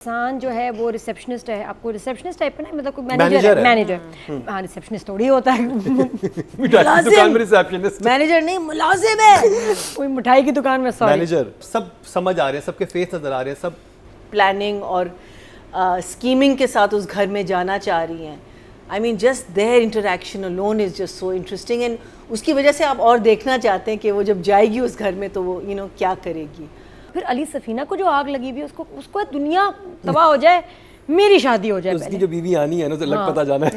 इंसान जो है वो रिसेप्शनिस्ट है, आपको रिसेप्शनिस्ट टाइप का ना, मतलब कोई मैनेजर है, मैनेजर। हाँ, रिसेप्शनिस्ट थोड़ी होता है दुकान में रिसेप्शनिस्ट, मैनेजर नहीं, मुलाजिम है कोई मिठाई की दुकान में। Sorry, manager. सब समझ आ रहे हैं, सबके फेस नजर आ रहे हैं, सब प्लानिंग और स्कीमिंग के साथ उस घर में जाना चाह रही हैं। I mean just there interaction alone is just so interesting, and उसकी वजह से आप और देखना चाहते हैं कि वो जब जाएगी उस घर में तो वो क्या करेगी। फिर अली सफीना को जो आग लगी हुई है, उसको दुनिया तबाह हो जाए, मेरी शादी हो जाए, उसकी जो बीवी आनी है ना, तो लग पता जाना है।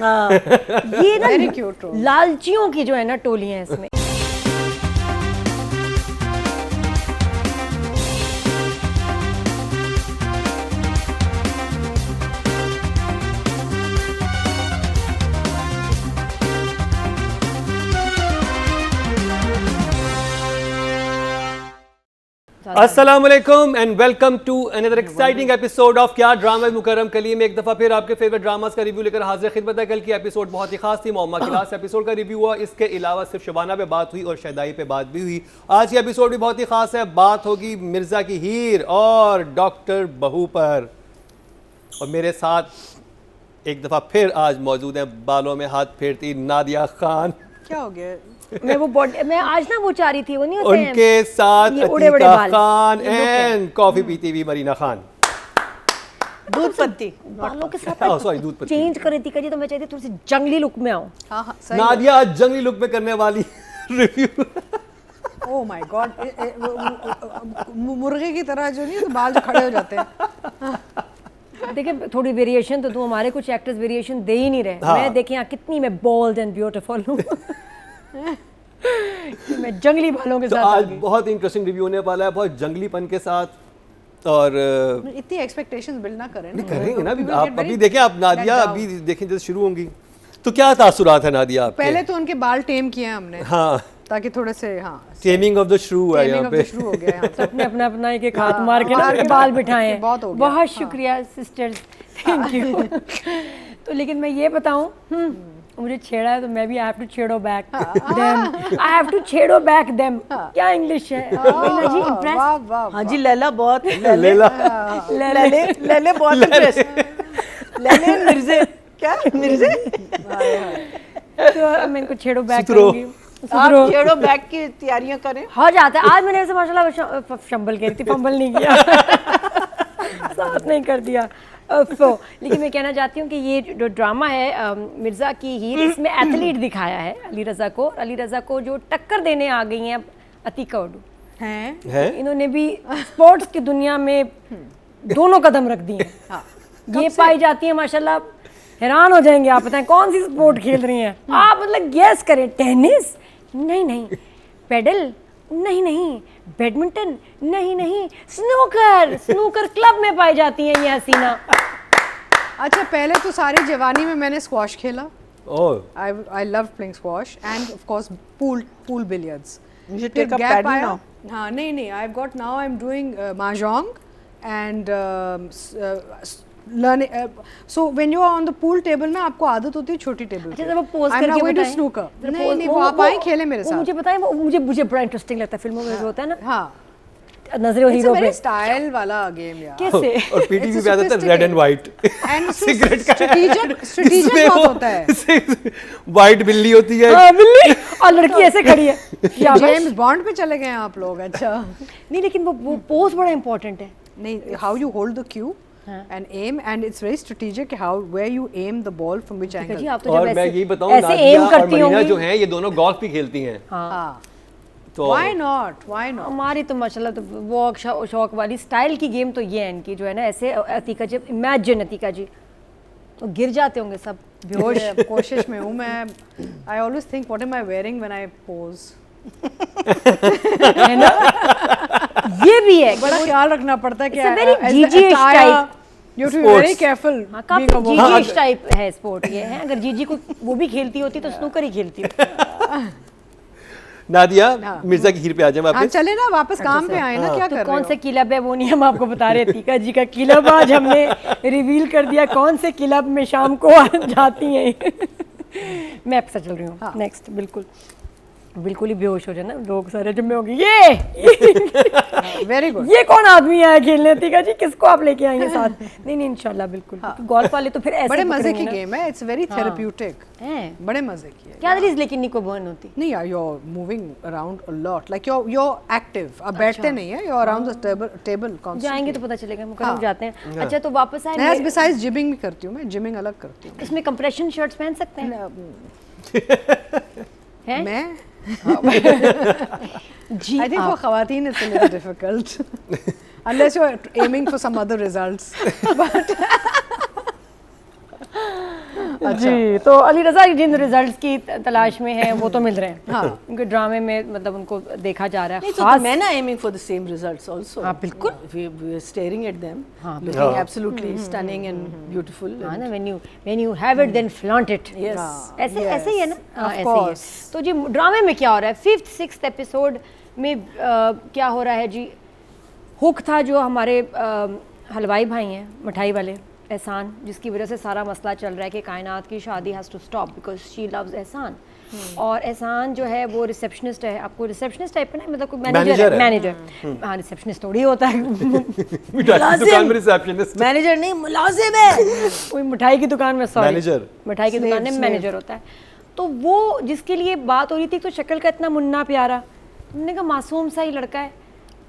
ये ना लालचियों की जो है ना टोलियां हैं इसमें। अस्सलामुअलैकुम and welcome to another exciting episode of क्या ड्रामा मुकर्रम कली में एक दफ़ा फिर आपके फेवरेट ड्रामास का रिव्यू लेकर हाजिर खिदमत है। कल की एपिसोड बहुत ही खास थी, मोहम्मा क्लास एपिसोड का रिव्यू हुआ। इसके अलावा सिर्फ शबाना पे बात हुई और शहदाई पे बात भी हुई। आज की एपिसोड भी बहुत ही खास है, बात होगी मिर्ज़ा की हीर और डॉक्टर बहू पर। और मेरे साथ एक दफ़ा फिर आज मौजूद हैं बालों में हाथ फेरती नादिया खान। क्या हो गया? मैं आज ना वो चाह रही थी, वो नहीं होते उनके साथ अतीका खान एंड कॉफी पीती हुई मरीना खान। दूध पत्ती बालों के साथ सॉरी दूध पत्ती चेंज कर रही थी, तो मैं चाहती थोड़ी सी जंगली लुक में आऊं। हाँ, नादिया आज जंगली लुक में करने वाली रिव्यू। ओह माय गॉड, मुर्गे की तरह जो नहीं तो बाल जो खड़े हो जाते हैं। देखिए थोड़ी वेरिएशन तो तुम, हमारे कुछ एक्टर्स वेरिएशन दे ही नहीं रहे। हाँ। मैं देखिए कितनी मैं बोल्ड एंड ब्यूटीफुल हूँ मैं जंगली बालों के तो साथ आज बहुत इंटरेस्टिंग रिव्यू होने वाला है, बहुत जंगलीपन के साथ। और इतनी एक्सपेक्टेशंस बिल्ड ना करें ना। करेंगे ना अभी, आप अभी देखें, आप नादिया अभी देखें जैसे शुरू होंगी तो क्या तासुरात है नादिया आपके? पहले तो उनके बाल टेम किए हैं हमने, हाँ, ताकि थोड़े से टेमिंग ऑफ द श्रू है यहाँ पे। शुरू हो गया है। सबने अपना अपना एक हाथ मार के ना बाल बिठाए हैं। बहुत हो गया। बहुत शुक्रिया सिस्टर्स, थैंक यू। तो लेकिन मैं ये बताऊं, मुझे छेड़ा है तो मैं भी आई हैव टू छेड़ो back them, I have to छेड़ो बैक देम। क्या इंग्लिश है मीना जी? इम्प्रेस? वाह वाह। हाँ जी, लैला बहुत लेले लैले बहुत इम्प्रेस। लैले मिर्जे, क्या मिर्जे? तो मैं इनको छेड़ो बैक सुधरो। करूंगी। आप छेड़ो बैग की तैयारियां करें। हो जाता है। आज मैंने ऐसे माशाल्लाह शंबल कह रही थी, फंबल नहीं किया साथ नहीं कर दिया। लेकिन मैं कहना चाहती हूँ कि ये जो ड्रामा है मिर्ज़ा की हीर, इसमें एथलीट दिखाया है अली रज़ा को। अली रज़ा को जो टक्कर देने आ गई हैं अतीका उडू हैं। इन्होंने भी स्पोर्ट्स की दुनिया में दोनों कदम रख दिए। ये पाई जाती है माशाल्लाह, हैरान हो जाएंगे आप। बताएं कौन सी स्पोर्ट खेल रही हैं आप, मतलब गेस करें। टेनिस नहीं, पेडल नहीं, बैडमिंटन नहीं, स्नूकर क्लब में पाई जाती हैं ये हसीना। अच्छा, पहले तो सारी जवानी में मैंने स्क्वॉश खेला। Oh, I love playing squash and of course pool billiards. मुझे टेक अप पैडल नाउ। हाँ, नहीं, I have got now, I am doing mahjong and learning. So when you are on the pool table ना, आपको आदत होती है छोटी table अच्छा, जब वो पोज करके I'm not going to बताएं। snooker. जब नहीं, पोज- वो आप आए खेले मेरे वो साथ। मुझे बताएं, वो मुझे बड़ा इंटरेस्टिंग लगता है फिल्मों में जो होता है ना, हाँ, नजरे it's a हीरो पे। very style वाला गेम यार। कैसे? और पीटी It's भी a पे आता था red and white And cigarette का strategic बहुत होता है। व्हाइट बिल्ली होती है। हाँ, बिल्ली और लड़की ऐसे खड़ी है। जेम्स बॉन्ड पे चले गए हैं आप लोग। अच्छा, नहीं, लेकिन वो पोज बड़ा इंपॉर्टेंट है। नहीं, how you hold the cue and aim, and it's very strategic where you aim the ball from which ठीक है angle. जी, आप तो और जब मैं ऐसे यही बताऊं, ऐसे नादिया एम और करती मरीना होंगी जो हैं ये दोनों गोल्फ भी खेलती हैं। हाँ, तो why not? हमारी तो माशाल्लाह तो वो शौक वाली स्टाइल की गेम तो ये है इनकी, जो है ना ऐसे। अतीका जी, इमेजिन अतीका जी तो गिर जाते होंगे सब बेहोश। कोशिश में हूँ मैं। I always think what am I wearing when I pose. है ना, ये भी है। बड़ा ख्याल रखना पड़ता है कि It's a very as the GG-ish attire, type. you have to be very Sports. careful. हाँ, being काफी a woman. जीजी टाइप है स्पोर्ट ये है। अगर जीजी को वो भी खेलती होती तो स्नूकर ही खेलती। नादिया, मिर्जा की हीर पे आ जाए हाँ, वापस। चले ना वापस काम पे आए ना, क्या तो कर कौन रहे से हो? क्लब है वो नहीं हम आपको बता रहे। अतीका जी का क्लब आज हमने रिवील कर दिया, कौन से क्लब में शाम को जाती हैं। मैं आपके साथ चल रही हूँ नेक्स्ट। बिल्कुल बिल्कुल ही बेहोश हो जाए ना लोग सारे, जब मैं होगी ये वेरी गुड। ये कौन आदमी आया खेलने, ठीक है जी, किसको आप लेके आएंगे साथ? नहीं नहीं इंशाल्लाह बिल्कुल। गोल्फ वाले तो फिर ऐसे बड़े मजे की पकड़ेंगे ना। गेम है, इट्स वेरी थेरेप्यूटिक, हैं। बड़े मजे की है। क्या चीज लेकिन नहीं को बर्न होती? नहीं यार, you're moving around a lot, like you're active, अब बैठते नहीं है, you're around the table constantly। जाएंगे तो पता चलेगा, मुकर्रम जाते हैं। अच्छा तो वापस आए, मैं besides जिमिंग भी करती हूँ, मैं जिमिंग अलग करती हूँ। इसमें कंप्रेशन शर्ट्स पहन सकते हैं? हैं? मैं जी I think for ख़वातीन it's a little difficult unless you're aiming for some other results but जी, तो अली रज़ा जिन रिजल्ट्स की तलाश में है वो तो मिल रहे हैं। हाँ। उनके ड्रामे में मतलब उनको देखा जा रहा है। नहीं तो खास मैं ना aiming for the same results also। हाँ, बिल्कुल। We are staring at them, हाँ, looking absolutely stunning and beautiful। हाँ ना, when you have it then flaunt it। Yes। ऐसे ऐसे ही है ना? हाँ, Of ऐसे ही है। course। तो जी ड्रामे में क्या हो रहा है? 5th 6th एपिसोड में क्या हो रहा है जी? हुक था जो हमारे हलवाई भाई हैं, मिठाई वाले, एहसान, जिसकी वजह से सारा मसला चल रहा है कि कायनात की शादी has to stop because she loves Ehsan. और एहसान जो है वो रिसेप्शनिस्ट है। आपको रिसेप्शनिस्ट टाइप है ना, मतलब कोई मैनेजर है। मैनेजर, हाँ, रिसेप्शनिस्ट थोड़ी होता है। दुकान में रिसेप्शनिस्ट, मैनेजर नहीं, मुलाजिम है। कोई मिठाई की दुकान में, सॉरी, मैनेजर, मिठाई की दुकान में मैनेजर होता है। तो वो जिसके लिए बात हो रही थी, तो शक्ल का इतना मुन्ना प्यारा, हमने कहा मासूम सा ही लड़का है।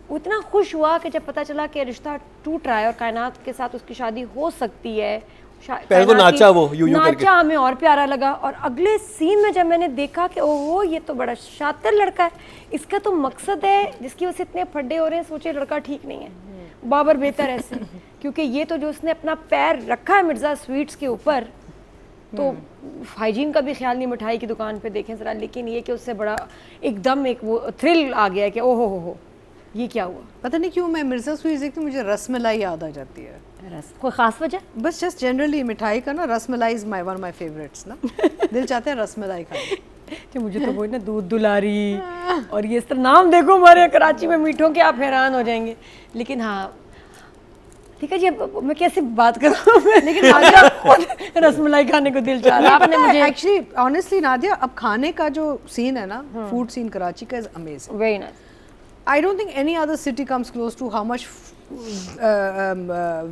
वो इतना खुश हुआ कि जब पता चला कि रिश्ता टूट रहा है और कायनात के साथ उसकी शादी हो सकती है। पहले तो नाचा वो यूं करके, नाचा, हमें और प्यारा लगा। और अगले सीन में जब मैंने देखा कि ओहो ये तो बड़ा शातिर लड़का है, इसका तो मकसद है जिसकी वजह से इतने फड्डे हो रहे हैं, सोचे लड़का ठीक नहीं है, बाबर बेहतर ऐसे। क्योंकि ये तो जो उसने अपना पैर रखा है मिर्ज़ा स्वीट्स के ऊपर, तो हाइजीन का भी ख्याल नहीं मिठाई की दुकान पे, देखें ज़रा। लेकिन ये कि उससे बड़ा एकदम एक वो थ्रिल आ गया कि ओहो हो ये क्या हुआ। पता नहीं क्यों मैं मिर्ज़ा स्वीट्स देखती हूँ, मुझे रसमलाई याद आ जाती है। रस कोई ख़ास वजह? बस जस्ट जनरली मिठाई का ना, rasmalai is one of my favourites ना। दिल चाहते हैं रसमलाई खाने। तो मुझे तो वो ना दूध दुलारी और ये इस तरह नाम देखो हमारे कराची में मीठों के, आप हैरान हो जाएंगे। लेकिन हाँ ठीक है जी, अब मैं कैसे बात करूँ लेकिन नादिया खुद रसमलाई खाने को दिल चाह रहा है। आपने मुझे एक्चुअली ऑनेस्टली नादिया, अब खाने का जो सीन है ना, फूड सीन कराची का is amazing. Very nice. I don't think any other city comes close to how much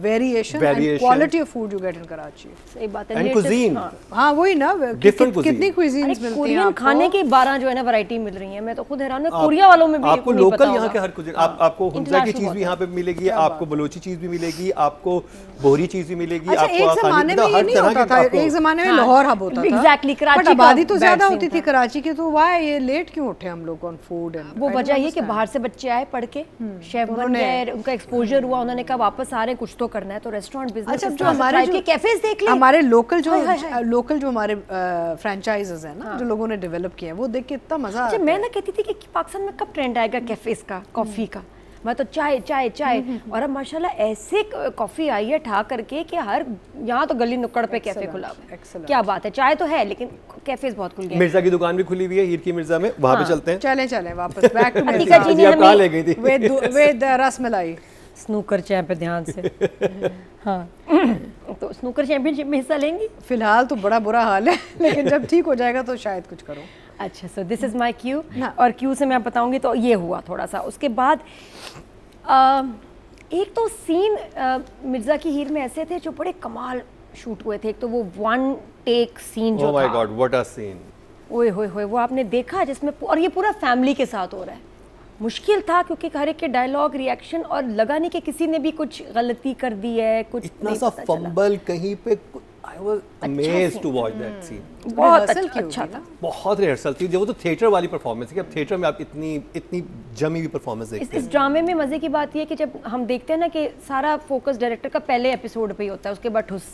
variation and quality of food you get in Karachi. सही बात है। And cuisine. हाँ वही ना, Different cuisine. कितनी cuisines मिलती हैं कोरियन आपको। खाने की 12 जो है ना वैरायटी मिल रही है। मैं तो खुद हैरान हूँ, कोरिया वालों में भी आपको नहीं पता लोकल यहाँ होगा। के हर कुछ, आपको हुंजा की चीज भी यहाँ पे मिलेगी, आपको बलोची चीज भी मिलेगी, आपको बोहरी चीज भी मिलेगी। अच्छा, एक ज़माने में ये नहीं होता था, एक ज़माने में हाँ, लाहौर हब होता था। exactly, कराची बट का आबादी तो bad ज़्यादा scene होती थी था। कराची की, तो वाई ये लेट क्यों उठे हम लोग ऑन फूड? वो वजह ये कि बाहर से बच्चे आए पढ़ के, शेफ बन गए, उनका एक्सपोजर हुआ, उन्होंने कहा वापस आ रहे कुछ तो करना है, तो रेस्टोरेंट बिजनेस। अच्छा, जो हमारे जो कैफेज देख ले, हमारे लोकल जो हमारे फ्रेंचाइजेस हैं ना, जो लोगों ने डेवलप किए हैं, वो देख के इतना मजा आता है। मैं ना कहती थी कि पाकिस्तान में कब ट्रेंड आएगा कैफेज का, कॉफी का। मैं तो चाय चाय चाय, और अब माशाल्लाह ऐसे कॉफी आई है ठा करके कि हर यहाँ तो गली नुक्कड़ पे कैफे खुला हुआ है। क्या बात है, चाय तो है लेकिन कैफेज बहुत खुल गए। मिर्जा की दुकान भी खुली हुई है, हीर की मिर्जा में, वहाँ पे चलते हैं। चले वापस बैक टू अतीका जी ने आप कहाँ हमें ले गई थी? विद रसमलाई। स्नूकर चैंप पे ध्यान से हाँ तो स्नूकर चैंपियनशिप में हिस्सा लेंगी? फिलहाल तो बड़ा बुरा हाल है, लेकिन जब ठीक हो जाएगा तो शायद कुछ करूं। अच्छा, so this is my Q, और क्यू से मैं बताऊंगी तो ये हुआ थोड़ा सा। उसके बाद एक तो सीन मिर्ज़ा की हीर में ऐसे थे जो बड़े कमाल शूट हुए थे। एक तो वो वन टेक सीन जो ओह माय था, गॉड व्हाट अ सीन, ओए होए होए, वो आपने देखा जिसमें, और ये पूरा फैमिली के साथ हो रहा है। मुश्किल था क्योंकि हर एक के डायलॉग, रिएक्शन, और लगा नहीं कि किसी ने भी कुछ गलती कर दी है, कुछ इतना नहीं सा पता चला। फंबल कहीं पे, I was amazed to watch that scene. बहुत रिहर्सल की अच्छा होगी था। बहुत रिहर्सल थी, जो वो तो थिएटर वाली परफॉर्मेंस है कि अब थिएटर में आप इतनी जमी हुई परफॉर्मेंस देखते इस हैं। ड्रामे में मज़े की बात ये है कि जब हम देखते हैं ना कि सारा फोकस डायरेक्टर का पहले एपिसोड पे ही होता है, उसके बाद ठुस।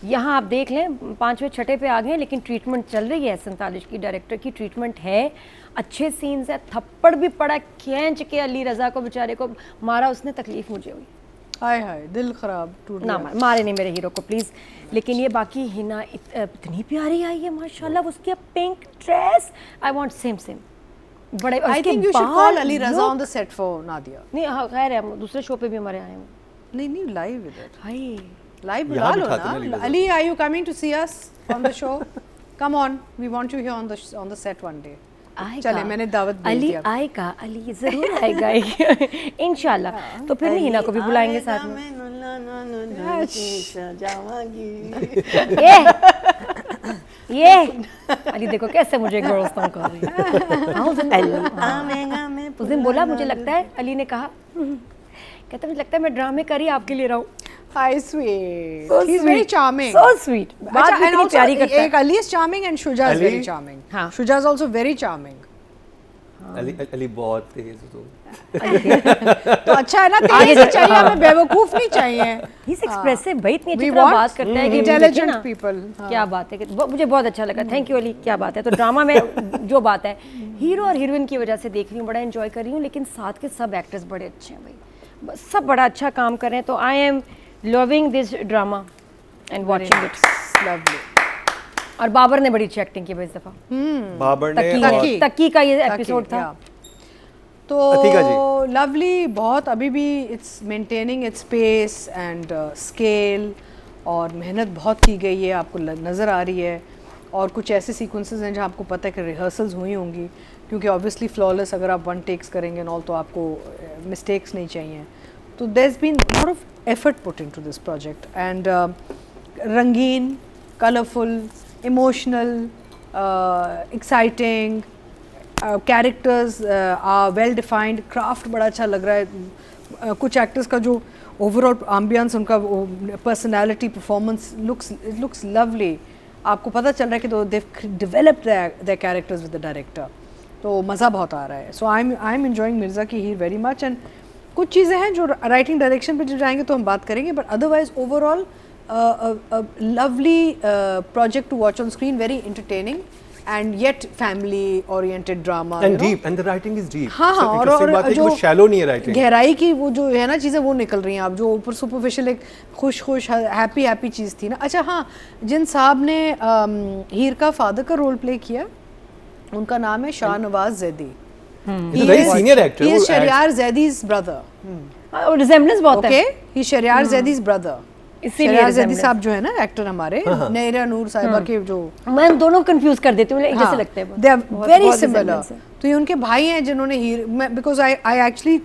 यहाँ आप देख लें 5वें 6ठे पे आ गए हैं, लेकिन ट्रीटमेंट चल रही है 47 की, डायरेक्टर की ट्रीटमेंट है, अच्छे सीन्स है। थप्पड़ भी पड़ा खींच के अली रज़ा को बेचारे को मारा उसने, तकलीफ मुझे हुई। हाय हाय, दिल खराब टूट ना गया। मारे नहीं मेरे हीरो को प्लीज़। लेकिन ये बाकी हिना इतनी प्यारी आई है माशाल्लाह, उसकी pink dress, I want same बड़े। I think you should call Ali Raza on the set for Nadia. नहीं हाँ खैर है, दूसरे शो पे भी हमारे आए हैं। नहीं live with it, hi live बुला लो ना। Ali, are you coming to see us on the show? Come on, we want you here on the set one day. आएगा, चले, मैंने दावत भेज अली दिया। आएगा, अली जरूर आएगा इंशाल्लाह। तो फिर नीना को भी बुलाएंगे साथ में। ये अली देखो कैसे मुझे गोरस्तान कर रही है। उस दिन बोला, मुझे लगता है अली ने कहा, कहता मुझे लगता है मैं ड्रामे कर ही आपके लिए रहूं। Hi, sweet. So He's sweet. very charming. So sweet. बात अच्छा, भी and इतनी also प्यारी करता एक है। Ali is charming and Shuja is Ali? very charming. हाँ। Shuja is also very charming. Ali बहुत तेज हो तो अच्छा है ना, तेज ही चाहिए हमें, बेवकूफ नहीं चाहिए। He's expressive भाई, इतनी अच्छी We तरह want बात करता है कि intelligent देखिए ना, people. क्या बात है कि मुझे बहुत अच्छा लगा। थैंक यू अली, क्या बात है। तो ड्रामा में जो बात है हीरो और हीरोइन की वजह से देख रही हूँ, बड़ा एंजॉय कर रही हूँ, लेकिन साथ के सब एक्टर्स बड़े अच्छे हैं भाई, बस सब बड़ा अच्छा काम कर रहे हैं। तो I am loving this drama and watching it. Lovely. और बाबर ने बड़ी अच्छी एक्टिंग की भाई इस दफा। बाबर ने तकी और- है, तकी का ये एपिसोड था। Yeah. तो अतिका जी। लवली बहुत अभी भी it's maintaining its pace and scale, और मेहनत बहुत की गई है, आपको नज़र आ रही है। और कुछ ऐसे सीक्वेंसेस हैं जहाँ आपको पता है कि रिहर्सल्स हुई होंगी, क्योंकि ऑब्वियसली फ्लॉलेस अगर आप वन टेक्स करेंगे ऑल तो आपको मिस्टेक्स नहीं चाहिए। तो there is been lot of effort put into this project and रंगीन, colourful, emotional, exciting, characters are well defined, craft बड़ा अच्छा लग रहा है। कुछ एक्टर्स का जो ओवरऑल एम्बियंस, उनका पर्सनालिटी, परफॉर्मेंस लुक्स लवली। आपको पता चल रहा है कि they developed their characters with the director, तो मज़ा बहुत आ रहा है। So I am enjoying Mirza की हीर वेरी मच। एंड कुछ चीज़ें हैं जो राइटिंग डायरेक्शन पे जो जाएंगे तो हम बात करेंगे, but otherwise overall lovely project to watch on screen, very entertaining and yet family oriented drama and you know? deep, and the writing is deep. हाँ हाँ, सबसे interesting बात है कि वो shallow नहीं है writing. गहराई की वो जो है ना चीज़ें वो निकल रही हैं। आप जो ऊपर सुपरफिशियल एक खुश हैप्पी चीज़ थी ना। अच्छा हाँ, जिन साहब ने हीर का फादर का रोल प्ले किया, उनका नाम है Shahnawaz Zaidi. He's a very senior actor. He is वो शरियार जैदी's brother. और रिजेम्बलेंस बहुत है। Okay, he is Shahriar जैदी's brother. इसीलिए शरियार जैदी resemblance। साहब जो है ना एक्टर हमारे, नैरा नूर साहिबा के जो, मैं दोनों कंफ्यूज कर देती हूँ, एक जैसे लगते हैं। दे आर बहुत- वेरी बहुत सिमिलर। resemblance है। तो ये उनके भाई हैं जिन्होंने Heer, because I actually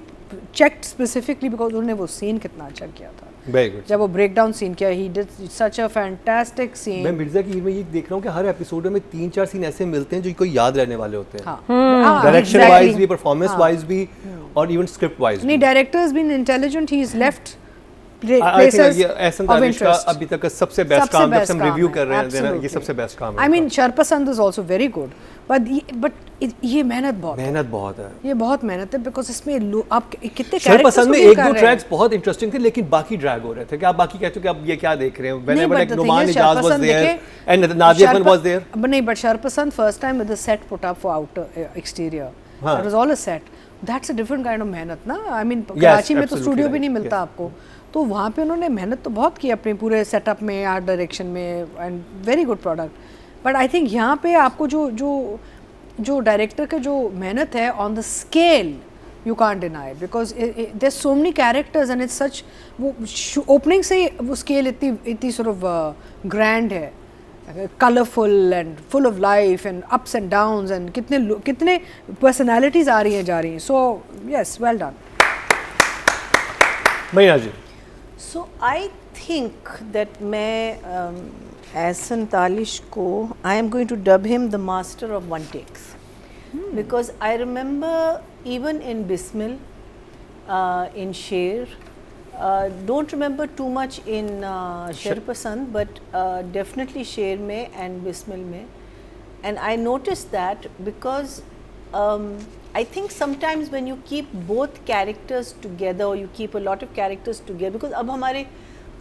checked specifically because उन्होंने वो सीन कितना अच्छा किया था। Very good. जब वो ब्रेक डाउन सीन किया, he did such a fantastic मैं सीन। मिर्जा की हीर में ये देख रहा हूँ कि हर एपिसोड में 3-4 सीन ऐसे मिलते हैं जो कोई याद रहने वाले होते हैं। हाँ, डायरेक्शन exactly. वाइज भी, परफॉर्मेंस वाइज भी, और इवन स्क्रिप्ट वाइज भी। नहीं, director has been intelligent, he is left I think places ये एहसन of दानिश का interest. अभी तक का सबसे बेस्ट काम, जब से हम रिव्यू कर रहे हैं ना, ये सबसे बेस्ट काम है। I mean Sharpasand is also very good, but ये मेहनत बहुत है। मेहनत बहुत है। ये बहुत मेहनत है, बिकॉज इसमें आप कितने सर कैरेक्टर्स पसंद में एक दो ट्रैक्स बहुत इंटरेस्टिंग थे, लेकिन बाकी ड्रैग हो रहे थे कि आप बाकी कहते हो कि आप ये क्या देख रहे हैं। Whenever like Numan Ijaz was there and Nadia Khan was there. नहीं, but Sharpasand first time with the set put up for outer exterior. हाँ. That was all a set. That's a different kind of मेहनत ना। I mean Karachi में तो studio भी नहीं मिलता आपको, तो वहाँ पे उन्होंने मेहनत तो बहुत की अपने पूरे सेटअप में, आर्ट डायरेक्शन में, and very good product. But I think यहाँ पे आपको जो डायरेक्टर का जो मेहनत है on the scale, you can't deny it because there's so many characters and it's such, वो ओपनिंग से ही वो स्केल इतनी sort of grand है, colourful and full of life and ups and downs, and कितने पर्सनालिटीज आ रही हैं जा रही हैं। सो यस, वेल डन महीना जी। सो आई थिंक दैट मैं एहसन तालिश को, I am going to dub him the master of one takes, because I remember even in Bismil, in Sher, don't remember too much in Sher Pasand, but definitely Sher mein and Bismil mein, and I noticed that because I think sometimes when you keep both characters together, or you keep a lot of characters together, because अब हमारे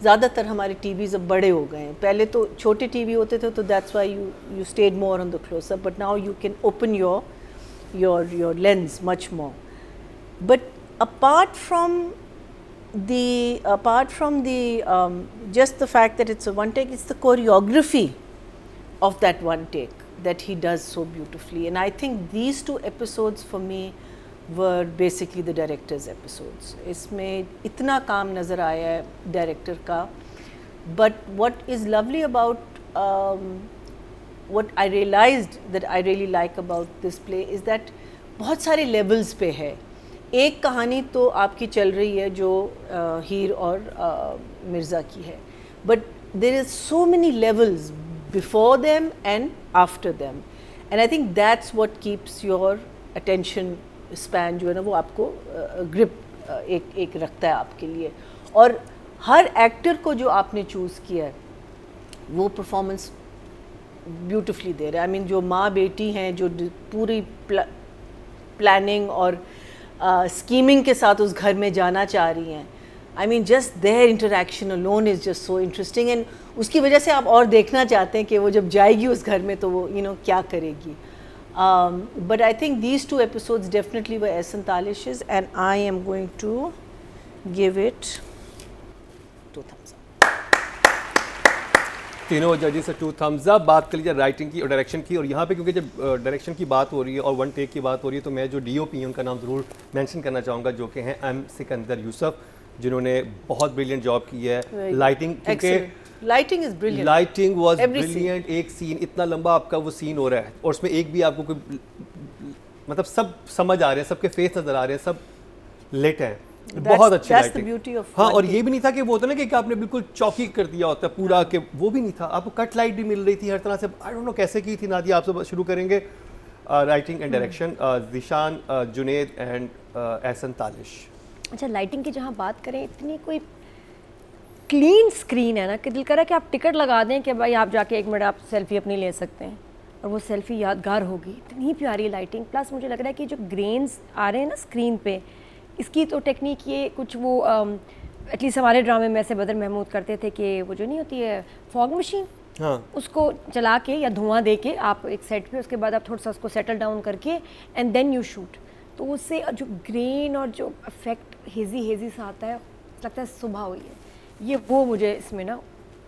ज़्यादातर हमारे TVs अब बड़े हो गए हैं, पहले तो छोटे टीवी होते थे, तो that's why you stayed more on the close-up, but now you can open your lens much more. But apart from the just the fact that it's a one take, it's the choreography of that one take that he does so beautifully, and I think these two episodes for me were basically the director's episodes. इसमें इतना काम नज़र आया है director का, but what is lovely about what I realized that I really like about this play is that बहुत सारे levels पे है. एक कहानी तो आपकी चल रही है जो हीर और मिर्ज़ा की है, but there is so many levels before them and after them, and I think that's what keeps your attention span जो है ना वो आपको grip एक रखता है आपके लिए. और हर एक्टर को जो आपने चूज़ किया है वो परफॉर्मेंस ब्यूटिफुली दे रहा है. आई मीन जो माँ बेटी हैं जो पूरी प्लानिंग और स्कीमिंग के साथ उस घर में जाना चाह रही हैं. I mean just there interaction alone is just so interesting, and उसकी वजह से आप और देखना चाहते हैं कि वो जब जाएगी उस घर में तो वो क्या करेगी. But I think these 2 episodes definitely were Ehsan Talish's, and I am going to give it 2 thumbs up. तीनों जजेस से 2 thumbs up. बात कर लीजिए राइटिंग की और डायरेक्शन की, और यहाँ पे क्योंकि जब डायरेक्शन की बात हो रही है और 1 take की बात हो रही है तो मैं जो DOP हैं उनका नाम ज़रूर मेंशन करना चाहूँगा, जो कि हैं M. सिकंदर यूसुफ, जिन्होंने बहुत ब्रिलियंट जॉब की है. लाइटिंग, क्योंकि lighting is brilliant, lighting was brilliant. एक सीन इतना लंबा आपका वो सीन हो रहा है और उसमें एक भी आपको कोई मतलब सब समझ आ रहे हैं, सबके फेस नजर आ रहे हैं, सब लेट हैं. बहुत अच्छी लाइटिंग. हाँ, और ये भी नहीं था कि वो होता ना कि आपने बिल्कुल चौकी कर दिया होता है पूरा, के वो भी नहीं था. आपको कट लाइट भी मिल रही थी हर तरह से. आई डोंट नो कैसे की थी. नादिया, आपसे शुरू करेंगे. Writing and direction, Zeeshan, Junaid and Ehsan Talish. अच्छा, लाइटिंग की जहाँ बात करें, इतनी कोई क्लीन स्क्रीन है ना कि दिल कर रहा है कि आप टिकट लगा दें कि भाई आप जाके 1 मिनट आप सेल्फी अपनी ले सकते हैं और वो सेल्फी यादगार होगी. इतनी प्यारी लाइटिंग. प्लस मुझे लग रहा है कि जो ग्रेन्स आ रहे हैं ना स्क्रीन पे, इसकी तो टेक्निक ये कुछ वो एटलीस्ट हमारे ड्रामे में ऐसे बदर महमूद करते थे कि वो जो नहीं होती है फॉग मशीन, हाँ, उसको चला के या धुआं दे के आप एक सेट पे, उसके बाद आप थोड़ा सा उसको सेटल डाउन करके एंड देन यू शूट. तो उससे जो ग्रेन और जो इफेक्ट हेजी सा आता है, लगता है सुबह हुई है. ये वो मुझे इसमें ना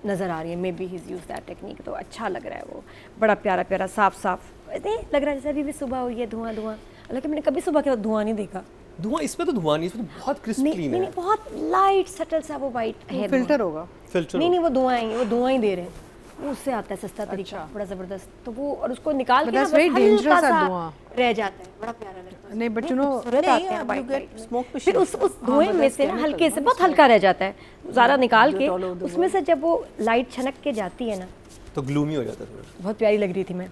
नज़र आ रही है. May be his use that technique. तो अच्छा लग रहा है, वो बड़ा प्यारा साफ लग रहा है जैसे अभी भी सुबह हुई है. धुआं हालांकि मैंने कभी सुबह के वक्त धुआं नहीं देखा. धुआं इसमें तो धुआं नहीं, इसमें तो बहुत क्रिस्प क्लीन है. नहीं, बहुत लाइट सटल सा वो वाइट है. फिल्टर होगा. फिल्टर नहीं, वो धुआं ही दे रहे हैं. वो उससे आता है सस्ता तरीका, बड़ा ज़बरदस्त. तो वो और उसको निकाल के that's very dangerous धुआं रह जाता है. बड़ा प्यारा लगता है. नहीं, बट यू नो फिर उस धुएं में से ना हल्के से बहुत हल्का रह जाता है. ज़्यादा निकाल के उसमें से जब वो लाइट छनक के जाती है ना तो ग्लूमी हो जाता है. बहुत प्यारी लग रही थी. मैं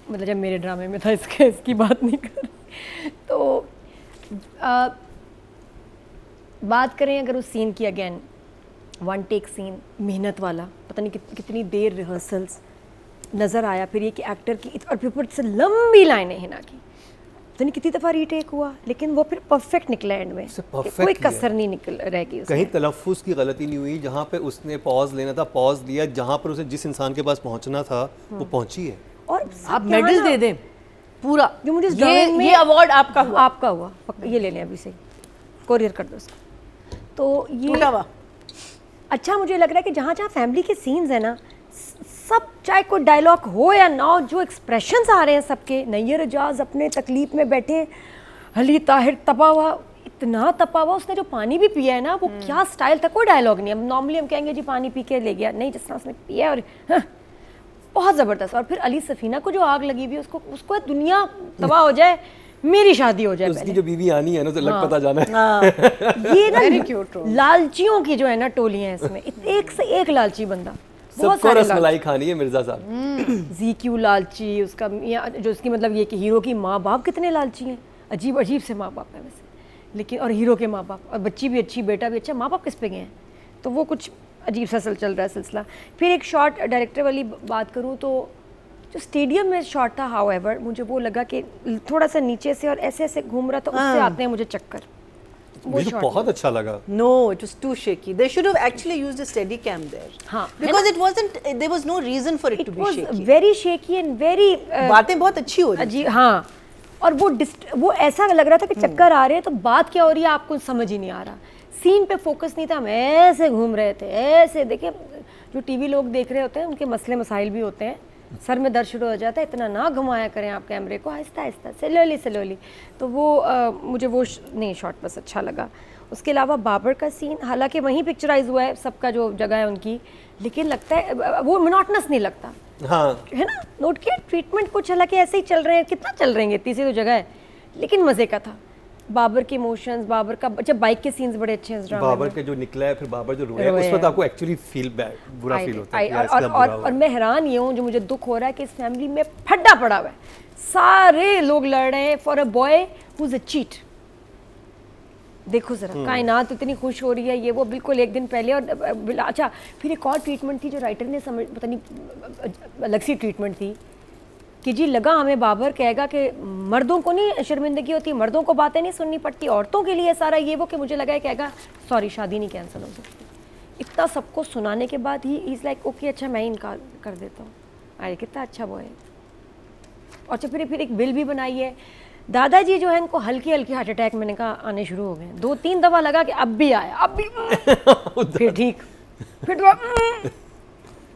मतलब जब मेरे ड्रामे में था, इसकी बात नहीं कर. तो बात करें अगर उस सीन की, अगेन 1 take सीन, मेहनत वाला, पता नहीं कितनी देर रिहर्सल्स नज़र आया. फिर ये कि एक्टर की और फिर से लंबी लाइनें हिना की, पता नहीं कितनी दफ़ा रीटेक हुआ, लेकिन वो फिर परफेक्ट निकला एंड में. कोई कसर नहीं निकल रह गई. कहीं तलफ़्फ़ुज़ की गलती नहीं हुई. जहाँ पे उसने पॉज लेना था पॉज लिया, जहाँ पर उसे जिस इंसान के पास पहुँचना था वो पहुँची है. और आप मेडल दे दें पूरा. जो मुझे ये अवार्ड आपका हुआ. ये ले लें अभी से, कोरियर कर दो उसको. तो ये अच्छा मुझे लग रहा है कि जहाँ फैमिली के सीन्स है ना, सब चाहे कोई डायलॉग हो या ना हो, जो एक्सप्रेशंस आ रहे हैं सबके. नैयर एजाज अपने तकलीफ में बैठे, अली ताहिर तपा हुआ, उसने जो पानी भी पिया है ना, वो क्या स्टाइल था. कोई डायलॉग नहीं. अब नॉर्मली हम कहेंगे जी पानी पी के ले गया, नहीं, जिस तरह उसने पिया और बहुत ज़बरदस्त. और फिर अली सफ़ीना को जो आग लगी हुई है, उसको दुनिया तबाह हो जाए, मेरी शादी हो जाए. उसकी जो बीवी आनी है ना, तो लग पता जाना है. ये ना लालचियों की जो है ना टोलियां हैं इसमें. एक से एक लालची बंदा. सबको रसमलाई खानी है मिर्जा साहब. ZQ लालची, उसका जो उसकी मतलब ये कि हीरो की माँ बाप कितने लालची हैं. अजीब से माँ बाप है वैसे, लेकिन और हीरो के माँ बाप, और बच्ची भी अच्छी, बेटा भी अच्छा, माँ बाप किस पे गए हैं. तो वो कुछ अजीब सा चल रहा है सिलसिला. फिर एक शॉट डायरेक्टर वाली बात करूँ तो जो स्टेडियम में शॉट था, हाउएवर मुझे वो लगा कि थोड़ा सा नीचे से और ऐसे घूम रहा था, उससे आते हैं मुझे चक्कर. मुझे तो बहुत अच्छा लगा. No, it was too shaky. They should have actually used a steady cam there. हाँ, because it wasn't. There was no reason for it to be shaky. It was very shaky and very. बातें बहुत अच्छी हो रही थी. हाँ, और वो ऐसा लग रहा था कि चक्कर आ रहे हैं, तो बात क्या हो रही है आपको समझ ही नहीं आ रहा. सीन पे फोकस नहीं था, हम ऐसे घूम रहे थे, ऐसे. देखिए जो टीवी लोग देख रहे होते हैं उनके मसले मसाइल भी होते हैं, सर में दर्द शुरू हो जाता है. इतना ना घुमाया करें आप कैमरे को, आहिस्ता आहिस्ता, स्लोली. तो वो मुझे वो नहीं शॉट बस अच्छा लगा. उसके अलावा बाबर का सीन, हालांकि वहीं पिक्चराइज हुआ है सबका जो जगह है उनकी, लेकिन लगता है वो मोनोटनस नहीं लगता, हाँ है ना। नोट किया ट्रीटमेंट कुछ हालांकि ऐसे ही चल रहे हैं, कितना चल रहे हैं, इतनी सी तो जगह है, लेकिन मजे का था। बाबर के इमोशंस, बाबर का अच्छा बाइक के सीन्स बड़े अच्छे हैं इस ड्रामा में। बाबर के जो निकला है, फिर बाबर जो रोया है, उस वक्त आपको एक्चुअली फील बैड, बुरा फील होता है कि यार इसका बुरा हुआ। और मैं हैरान ये हूँ, जो मुझे दुख हो रहा है कि इस फैमिली में फड्डा पड़ा हुआ है, सारे लोग लड़ रहे हैं for a boy who is a cheat. देखो जरा कायनात इतनी खुश हो रही है, ये वो बिल्कुल एक दिन पहले। और अच्छा फिर एक और ट्रीटमेंट थी जो राइटर ने समझ, पता नहीं अलग सी ट्रीटमेंट थी कि जी लगा हमें बाबर कहेगा कि मर्दों को नहीं शर्मिंदगी होती, मर्दों को बातें नहीं सुननी पड़ती, औरतों के लिए सारा ये वो, कि मुझे लगा है कहेगा सॉरी शादी नहीं कैंसिल हो सकती। इतना सबको सुनाने के बाद ही इज़ लाइक ओके अच्छा मैं इनकार कर देता हूँ। अरे कितना अच्छा वो है। और अच्छा फिर एक बिल भी बनाई है। दादाजी जो है इनको हल्की हल्की हार्ट अटैक मैंने कहा आने शुरू हो गए, 2-3 दफ़ा लगा कि अब भी आया, अब भी फिर ठीक,